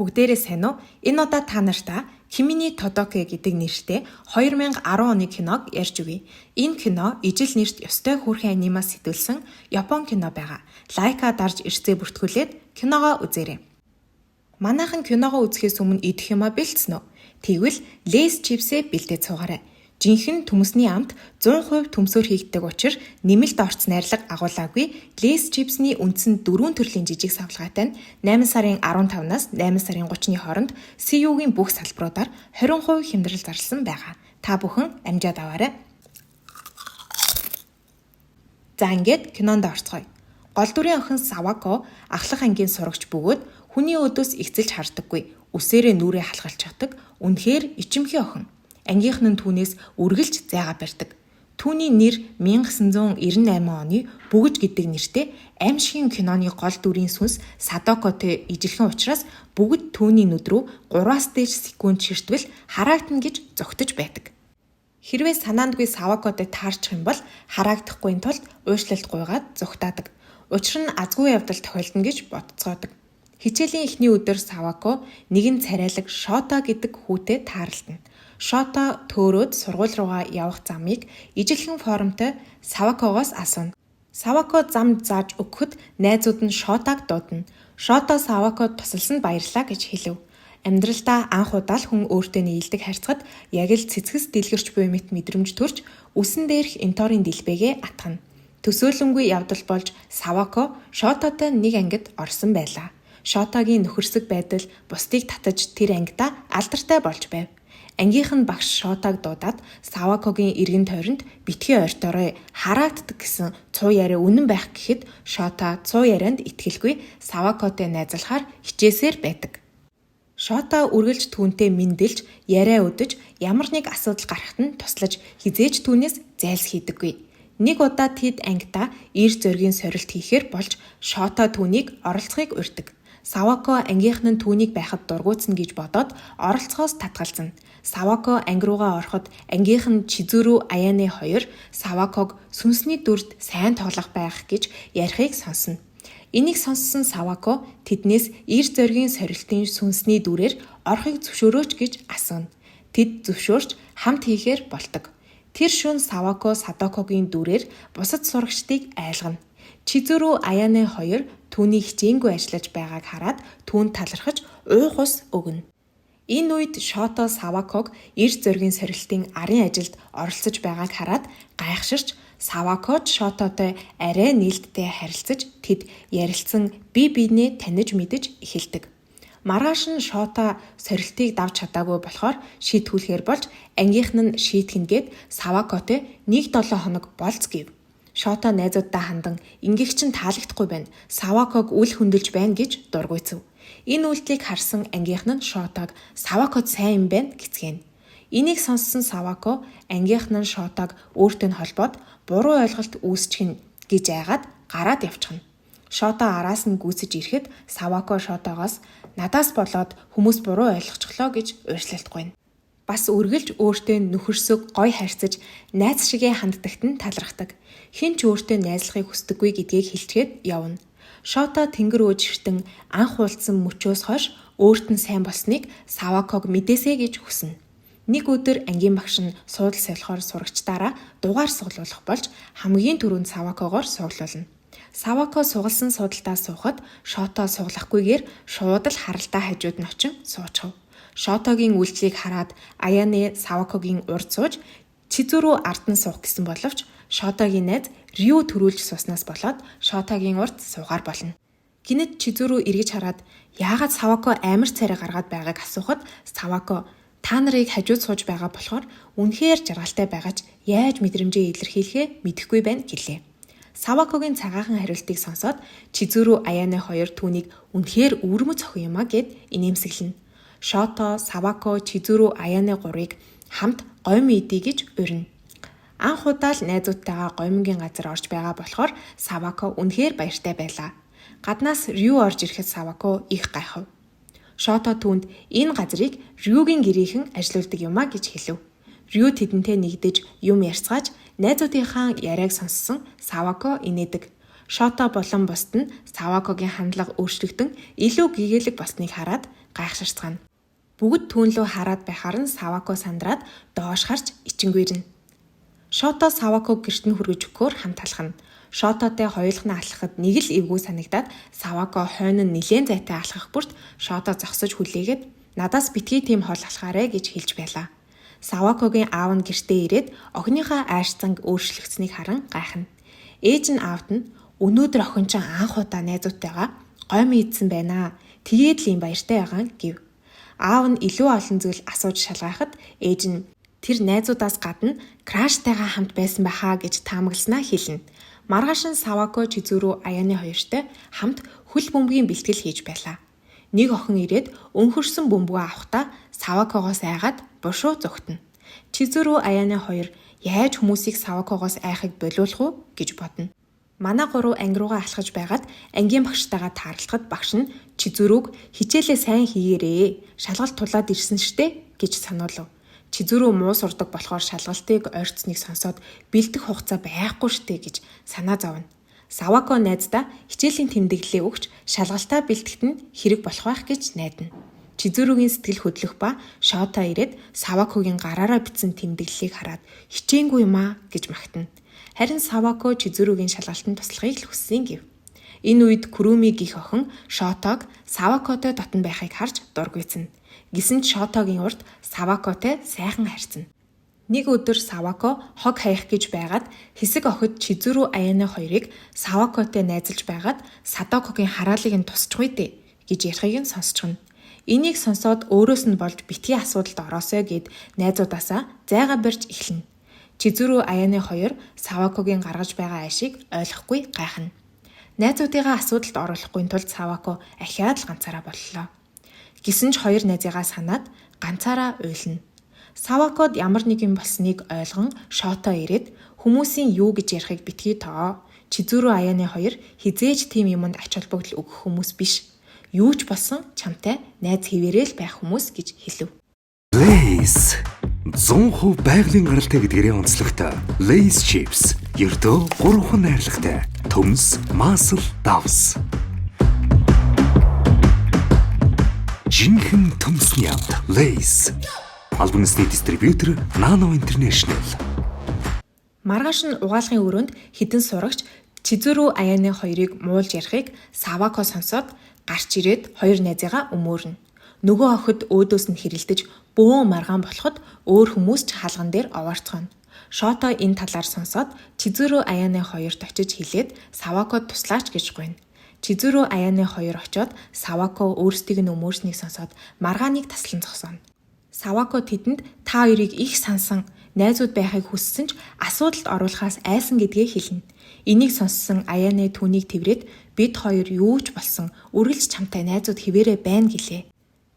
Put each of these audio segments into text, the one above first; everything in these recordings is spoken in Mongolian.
Бүгдээрээ сайн уу? Энэ удаа та нартай Kimi Todoke гэдэг нэртэй 2010 оны киног ярьж өгье. Энэ кино ижил нэрт ёстой хүүрхэн анимаас сэтгүүлсэн Япон кино байгаа. Лайка дарж ирцээ бүртгүүлээд киногоо үзээрэй. Манайхан киногоо үзэхээс өмнө идэх юмаа бэлдсэн үү? Тэгвэл Lay's чипсээ бэлдээд суугаарай. Жинхэнэ төмөсний амт 100% төмсөөр хийгддэг учраас нэмэлт орц найрлага агуулаагүй. Lay's чипсний үндс нь 4 төрлийн жижиг савлгаатай нь 8 сарын 15-наас 8 сарын 30-ны хооронд CU-гийн бүх салбаруудаар 20% хямдрал зарласан байгаа. Та бүхэн амжаад аваарай. За ингээд кинонд орцгоё. Гол дүрийн охин Савако ахлах ангийн сурагч бөгөөд хүний өдөөс ихцэлж хардаггүй. Үсээрээ нүрээ халгалж чаддаг. Үнэхээр ичимхий охин. Ангийнх нь түүнээс үргэлж зайгаа барьдаг. Түүний нэр 1998 оны Бүгж гэдэг нэртэй аимшигын киноны гол дүрийн сүнс Садокотой ижилхэн учраас бүгд түүний нүд рүү 3-аас дээш секунд ширтвэл хараагдана гэж зогтож байдаг. Хэрвээ санаандгүй Савакотой таарчих юм бол хараагдахгүй тулд уушлалт гуйгаад зугтаадаг. Учир нь азгүй явдал тохиолдно гэж бодцоодог. Хичээлийн эхний өдөр Савако нэгэн царайлаг Шота гэдэг хүүтэй таарлтана. Шота төөрөөд сургууль руугаа явах замыг ижилхэн форумтой Савакогоос асууна. Савако замд зааж өгөхөд найзууд нь Шотаг дуудана. Шото Савакод тусалсанд баярлалаа гэж хэлв. Амьдралдаа анх удаа л хүн өөртөө нийлдэг харьцахад яг л цэцгэс дэлгэрч буй мэт мэдрэмж төрж үсэн дээрх энторийн дэлбэгээ атгана. Төсөөлөнгүй явдал болж Савако Шототой нэг ангид орсон байлаа. Шотогийн нөхөрсөг байдал бусдыг татаж тэр ангидаа алдартай болж байв. Ангийнх нь багш Шотаг дуудаад Савакогийн эргэн тойронд битгий ойртоорой хараагддаг гэсэн цуу яриа үнэн байх гэхэд Шота цуу ярианд итгэлгүй Савакотой найзалахаар хичээсээр байдаг. Шота үргэлж түүнтэй мэндэлж яриа өдөж ямар нэг асуудал гарахт нь туслаж хизээж түүнээс зайлс хийдэггүй. Нэг удаа тэд ангидаа ир зөргийн сорилт хийхээр болж Шота түүнийг оролцохыг урьдаг. Савако ангийнх нь түүнийг байхад дургуутсан гэж бодоод оролцохоос татгалзана. Савако анги руугаа ороход ангийнх нь Чизүрү Аяне 2 Саваког сүнсний дүрд сайн тоглох байх гэж ярихыг сонсно. Энийг сонссон Савако тэднээс ир зоригийн сорилтын сүнсний дүрээр орохыг зөвшөөрөөч гэж асууна. Тэд зөвшөөрч хамт хийхээр болдог. Тэр шөнө Савако Садокогийн дүрээр бусад сурагчдыг айлгана. Чизүрү Аяне 2 түүний хичээнгүй ажиллаж байгааг хараад түүнд талархаж уух ус өгнө. Энэ үед Шото Саваког ир зөргийн сорилтын арын ажилд оролцож байгааг хараад гайхширч Савакод Шототой арай нээлттэй харилцаж тэд ярилцсан бие биенээ таниж мэдэж эхэлдэг. Маргааш нь Шото сорилтыг давж чадаагүй болохоор шийтгүүлэхээр болж ангийнх нь шийтгэнгээд Савакотой 1-7 хоног болц гэв. Шото найзуудтай хандан ингэх чинь таалагдахгүй байна. Саваког үл хөндөлж байна гэж дургуйцав. Энэ үйлдэлийг харсан ангийнх нь Шотог Савакод сайн юм байна гэцгээн. Энийг сонссон Савако ангийнх нь Шотог өөртөө холбоод буруу ойлголт үүсчихнэ гэж айгаад гараад явчихна. Шото араас нь гүйцэж ирэхэд Савако Шотогоос надаас болоод хүмүүс буруу ойлгочихлоо гэж ууршлалт гуйна. Бас үргэлж өөртөө нөхөрсөг гой харьцаж найз шигээ ханддагт нь талархдаг. Хэн ч өөртөө найзлахыг хүсдэггүй гэдгийг хэлчихэд явна. Шото тэнгэр өөжөртөн анх уулзсан мөчөөс хойш өөрт нь сайн болсныг Саваког мэдээсэй гэж хүснэ. Нэг өдөр ангийн багш нь суудал солихоор сурагчдаараа дугаар суглуулах болж хамгийн түрүүнд Савакогоор суглуулна. Савако сугалсан суудалтаа суухад Шото суглахгүйгээр шууд л харалтаа хажууд нь очин суучихв. Шотогийн үйлчлийг хараад Аяне Савакогийн урд сууж Чизүрү ард нь суух гэсэн боловч Шотогийн найз Рю төрүүлж сууснаас болоод Шотогийн урд суугаар болно. Гинэт Чизүрү эргэж хараад яагаад Савако амар царай гаргаад байгааг асуухад Савако та нарыг хажууд сууж байгаа болохоор үнэхээр жаргалтай байгаач яаж мэдрэмжээ илэрхийлэхээ мэдэхгүй байна гэлээ. Савакогийн цагаахан хариултыг сонсоод Чизүрү Аяне 2 түүнийг үнэхээр өвөрмөц охин юмаа гэд инээмсэглэнэ. Шото, Савако, Чизүрү Аяне 3-ыг хамт гомь идий гэж урина. Анх удаа л найзуудтайгаа гомингийн газар орж байгаа болохоор Савако үнэхээр баяртай байлаа. Гаднаас Рю орж ирэхэд Савако их гайхав. Шото түүнд энэ газрыг Рюгийн гэрийнхэн ажилуулдаг юмаа гэж хэлв. Рю тэдэнтэй нэгдэж юм ярьцгааж найзуудынхаа яриаг сонссон Савако инээдэг. Шото болон бусд нь Савакогийн хандлага өөрчлөгдөн илүү гэгээлэг болсныг хараад гайхширцгаана. Бүгд түүн лөө хараад байхаар нь Савако сандраад доош харж ичингүйрнэ. Шото Саваког гэрт нь хүргэж өгөхөөр хамт алхана. Шототой хоёулах нь алхахад нэг л эвгүй санагдаад Савако хойно нь нилээн зайтай алхах бүрт Шото зогсож хүлээгээд надаас битгий тийм хол алхаарэ гэж хэлж байлаа. Савакогийн аав нь гэртээ ирээд охиныхоо айрцанг өөрчлөгдсөнийг харан гайхна. Ээж нь аавд нь өнөөдөр охин чинь анх удаа найзуудтайгаа гомь идсэн байна. Тэгээд л юм баяртай байгаа гэв. Аав нь илүү олон зүйл асууж шалгахад ээж нь тэр найзуудаас гадна краштайгаа хамт байсан байхаа гэж таамагласнаа хэлнэ. Маргааш нь Савако Чизүрү Аяны хоёртой хамт хөл бөмбөгийн бэлтгэл хийж байлаа. Нэг охин ирээд өнхөрсөн бөмбөгөө авахдаа Савакогоос айгаад бушуу зүгтэнэ. Чизүрү Аяны хоёр яаж хүмүүсийг Савакогоос айхыг болиулах уу гэж бодно. Манай гурав анги руугаа алхаж байгаад ангийн багштайгаа таарлахад багш нь Чизүрүг хичээлээ сайн хийгээрээ шалгалт тулаад ирсэн штэ гэж сануулв. Чизүрү муу сурдаг болохоор шалгалтыг ойрцныг сонсоод бэлдэх хугацаа байхгүй штэ гэж санаа зовно. Савако найздаа хичээлийн тэмдэглэлээ өгч шалгалтаа бэлтгэхэд нь хэрэг болох байх гэж найдана. Чизүрүгийн сэтгэл хөдлөх ба Шото ирээд Савакогийн гараараа бичсэн тэмдэглэлийг хараад хичээнгүй юм аа гэж магтана. Харин Савако Чизүрүгийн шалгалтанд туслахыг л хүссэн гэв. Энэ үед Куруми гих охин Шотог Савакотой дотн байхыг харж дургүйцэнэ. Гэсэн ч Шотогийн урд Савакотой сайхан харьцана. Нэг өдөр Савако хог хаях гэж байгаад хэсэг охид Чизүрү Аяны хоёрыг Савакотой найзалж байгаад Садокогийн хараалыг нь тусчихгүй дээ гэж ярихыг нь сонсчихно. Энийг сонсоод өөрөөс нь болж битгий асуудалд ороосой гэд найзуудаасаа зайгаа барьж эхэлнэ. Чизүрү Аяны хоёр Савакогийн гаргаж байгаа айшийг ойлгохгүй гайхна. Найзуудыгаа асуудалд оруулахгүй тулд Савако ахиад л ганцаараа боллоо. Гэсэн ч хоёр найзыгаа санаад ганцаараа уйлна. Савакод ямар нэг юм болсныг ойлгон Шото ирээд хүмүүсийн юу гэж ярихыг битгий тоо. Чизүрү Аяны хоёр хизээж тийм юмд ач холбогдол өгөх хүмүүс биш. Юу ч болсон чамтай найз хэвээрэл байх хүмүүс гэж хэлв. Lay's 100% байгалийн гаралтай гэдгээрээ онцлогтой. Lay's chips ердөө 3 найрлагатай. Төмс, масл, давс. Жинхэнэ төмсний амт Lay's. Албанисны дистрибьютор Nano International. Маргааш нь угаалгын өрөөнд хідэн сурагч Чизүрү Аяны хоёрыг муулж ярихыг Савако сонсоод гарч ирээд хоёр найзыгаа өмөөрнө. Нөгөө охид өөдөөс нь хэрэлдэж бөөн маргаан болоход өөр хүмүүс ч хаалган дээр овоорцгоно. Шото энэ талаар сонсоод Чизүрү Аяны хоёрт очиж хэлээд Савакод туслаач гэж гуйна. Чизүрү Аяны хоёр очоод Савако өөрсдийг нь өмөөрснийг сонсоод маргааныг таслан зогсооно. Савако тэдэнд та хоёрыг их сансан, найзууд байхыг хүссэн ч асуудалд оруулахаас айсан гэдгээ хэлнэ. Энийг сонссон Аяны түүнийг тэврээд бид хоёр юу ч болсон үргэлж чамтай найзууд хിവэрэ байна гэлээ.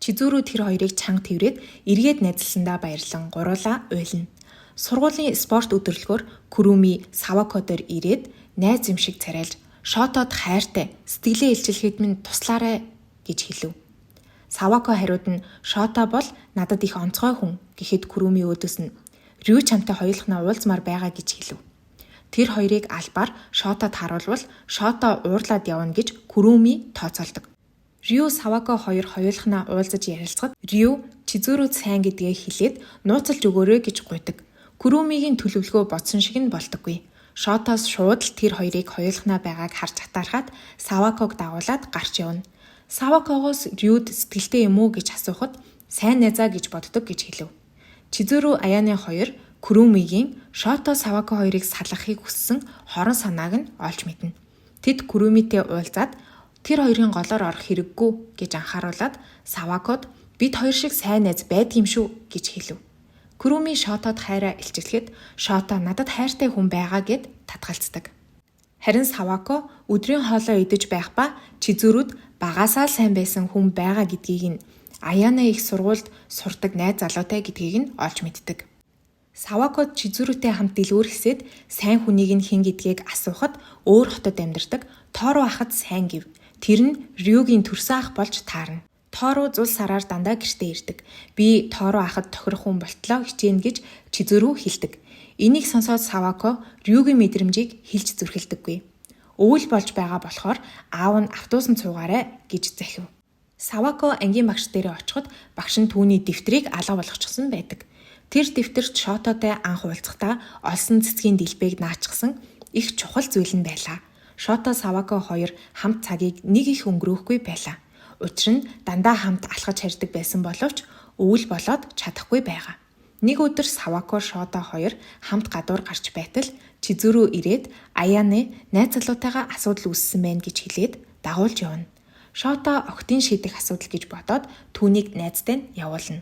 Чизүрү тэр хоёрыг чанга тэврээд эргээд найзалсандаа баярлан гуруулаа уйлна. Сургуулийн спорт өдөрлөгөөр Куруми Савако дээр ирээд найз юм шиг царайлж Шотод хайртай сэтгэлээ илчлэхэд минь туслаарай гэж хэлв. Савако хариуд нь Шото бол надад их онцгой хүн гэхэд Куруми өөдөөс нь Рю чамтай хоёулахнаа уулзмаар байгаа гэж хэлв. Тэр хоёрыг албаар Шотод харуулвал Шото уурлаад явна гэж Куруми тооцоолдог. Рю Савако хоёр хоёулахнаа уулзаж ярилцахад Рю Чизүрү сайн гэдгээ хэлээд нууцлж өгөөрэй гэж гуйдаг. Курумигийн төлөвлөгөө бодсон шиг нь болдоггүй. Шотоос шууд л тэр хоёрыг хоёулахнаа байгааг харж хатаархаад Саваког дагуулад гарч явна. Савакогоос Рюд сэтгэлтэй юм уу гэж асуухад сайн найзаа гэж боддог гэж хэлв. Чизүрү Аяны хоёр Курумигийн Шото Савако хоёрыг салгахыг хүссэн хорон санааг нь олж мэднэ. Тэд Курумитэй уулзаад тэр хоёрын голоор орох хэрэггүй гэж анхааруулад Савакод бид хоёр шиг сайн найз байдаг юм шүү гэж хэлв. Куруми Шотод хайраа илчилэхэд Шото надад хайртай хүн байгаа гэд татгалцдаг. Харин Савако өдрийн хоолоо идэж байх ба Чизүрүд багасаа сайн байсан хүн байгаа гэдгийг нь Аяна их сургуульд сурдаг найз залуутай гэдгийг нь олж мэддэг. Савако Чизүрүтэй хамт дэлгүүр хэсэд сайн хүнийг нь хэн гэдгийг асуухад өөр хотод амьдардаг Торо ахад сайн гэв. Тэр нь Рюгийн төрсөн ах болж таарна. Торо зул сараар дандаа гэртээ ирдэг. Би Торо ахад тохирох хүн болтлоо хичээнэ гэж Чизүрү хэлдэг. Энийг сонсоод Савако Рюгийн мэдрэмжийг хэлж зүрхэлдэггүй. Өвөл болж байгаа болохоор аав нь автобусанд цуугаарай гэж захив. Савако ангийн багш дээрээ очиход багш нь түүний дэвтрийг алга болгочихсон байдаг. Тэр дэвтэрт Шототой анх уулзахдаа олсон цэцгийн дэлбээг наачсан их чухал зүйл нь байлаа. Шото Савако хоёр хамт цагийг нэг их өнгөрөөхгүй байлаа. Учир нь дандаа хамт алхаж харьдаг байсан боловч өвөл болоод чадахгүй байгаа. Нэг өдөр Савако Шото хоёр хамт гадуур гарч байтал Чизүрү ирээд Аяны найз залуутайгаа асуудал үүссэн байна гэж хэлээд дагуулж явна. Шото октын шийдэх асуудал гэж бодоод түүнийг найзтай нь явуулна.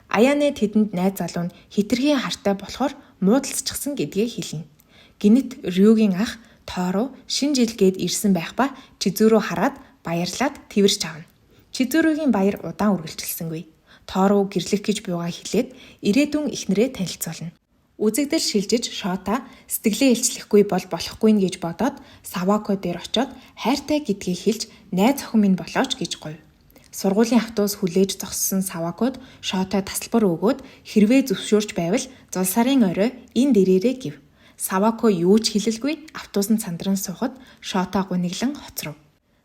Аяны тэдэнд найз залуу нь хитрхийн хартай болохоор муудалцчихсан гэдгээ хэлнэ. Гинэт Рюгийн ах Торо шинэ жил гээд ирсэн байх ба Чизүрү хараад баярлаад тэрвэрч авна. Чизүрүгийн баяр удаан үргэлжилсэнгүй. Торо гэрлэх гэж буйгаа хэлээд ирээдүйн эхнэрээ танилцуулна. Үзэгдэл шилжиж Шота сэтгэлээ илчлэхгүй бол болохгүй нь гэж бодоод Савако дээр очиод хайртай гэдгийг хэлж найз охин минь болооч гэж говь. Сургуулийн автобус хүлээж зогссон Савакод Шотой тасалбар өгөөд хэрвээ зөвшөөрч байвал зул сарын орой энэ дээрээ гэв. Савако юу ч хэлэлгүй автобусанд сандран суухад Шото гуниглан хоцров.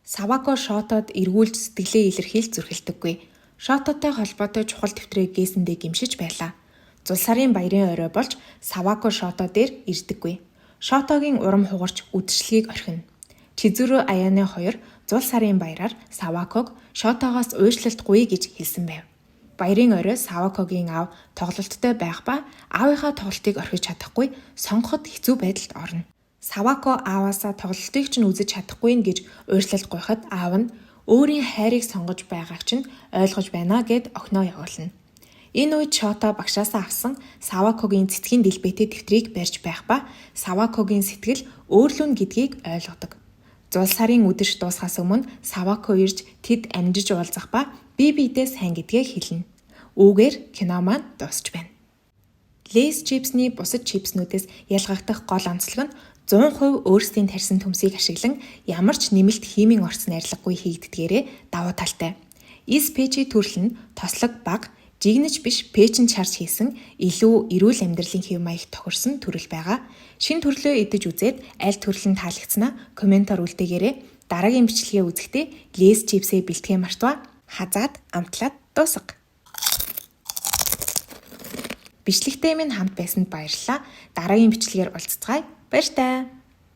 Савако Шотод эргүүлж сэтгэлээ илэрхийлж зүрхэлдэггүй. Шототой холбоотой чухал дэвтрээ гээсэндээ гимшиж байлаа. Зул сарын баярын орой болж Савако Шото дээр ирдэггүй. Шотогийн урам хугарч үдшилгийг орхино. Чизүрү Аяны хоёр зул сарын баяраар Саваког Шотогоос уйшлалтгүй гэж хэлсэн байв. Баярын орой Савакогийн аав тоглолттой байх ба аавынхаа тоглолтыг орхиж чадахгүй сонгоход хэцүү байдалд орно. Савако ааваасаа тоглолтыг ч үзэж чадахгүй нь гэж уйрлалт гуйхад аав нь өөрийн хайрыг сонгож байгааг чинь ойлгож байна гэд охиноо явуулна. Энэ үед Шото багшаасаа авсан Савакогийн цэцгийн дэлбэтэй дэвтрийг барьж байх ба Савакогийн сэтгэл өөрлөн гэдгийг ойлгодог. Зул сарын үдэш дуусахаас өмнө Савако ирж тэд амжиж уулзах ба бие биедээ сайн гэдгээ хэлнэ. Үүгээр кино маань дуусч байна. Lay's чипсний бусад чипснүүдээс ялгагдах гол онцлог нь 100% өөрсдийн тарьсан төмсийг ашиглан ямар ч нэмэлт химийн орцны арилгагүй хийгддгээрээ давуу талтай. Испечи төрөл нь тослог бага, жигнэж биш печэн чарж хийсэн илүү эрүүл амьдралын хэв маяг тохирсон төрөл байгаа. Шинэ төрлөө идэж үзээд аль төрөл нь таалагдсанаа комментоор үлдээгээрэй. Дараагийн бичлэгээ үзэхдээ Lay's чипсээ бэлтгэе мартва. Хазаад амтлаад дуусга. Бичлэгтэй минь хамт байсанд баярлалаа. Дараагийн бичлэгээр уулзцгаая. Баяр таа.